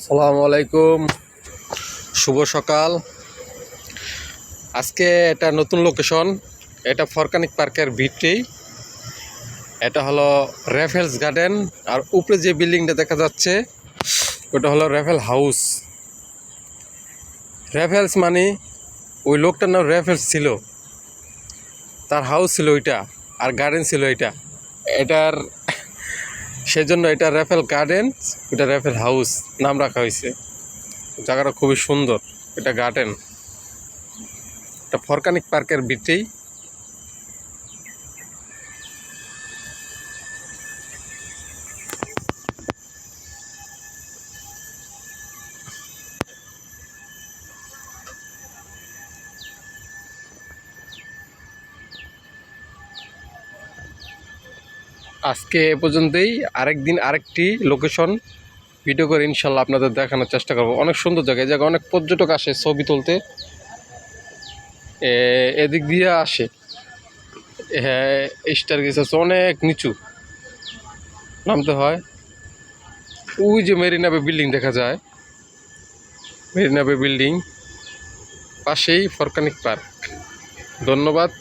আসসালামু আলাইকুম, শুভ সকাল। আজকে এটা নতুন লোকেশন, এটা ফরকানিক পার্কের ভিতরেই। এটা হলো র্যাফেলস গার্ডেন, আর উপরে যে বিল্ডিংটা দেখা যাচ্ছে ওটা হলো র্যাফেল হাউস। র্যাফেলস মানে ওই লোকটার নাম র্যাফেলস ছিল, তার হাউস ছিল ওইটা, আর গার্ডেন ছিল এটা। এটার সেজন্য এটা র্যাফেল গার্ডেন, ওটা র্যাফেল হাউস নাম রাখা হয়েছে। জায়গাটা খুবই সুন্দর। এটা গার্ডেন, এটা ফরকানিক পার্কের ভিতরেই। আজকে এ পর্যন্তই। আরেকদিন আরেকটি লোকেশন ভিডিও করে ইনশাল্লাহ আপনাদের দেখানোর চেষ্টা করবো। অনেক সুন্দর জায়গা, এই জায়গায় অনেক পর্যটক আসে ছবি তুলতে, এদিক দিয়ে আসে। হ্যাঁ, স্টার গেছে হচ্ছে অনেক নিচু, নামতে হয়। ওই যে মেরিনা বে বিল্ডিং দেখা যায়, মেরিনা বে বিল্ডিং পাশেই ফরকানিক পার্ক। ধন্যবাদ।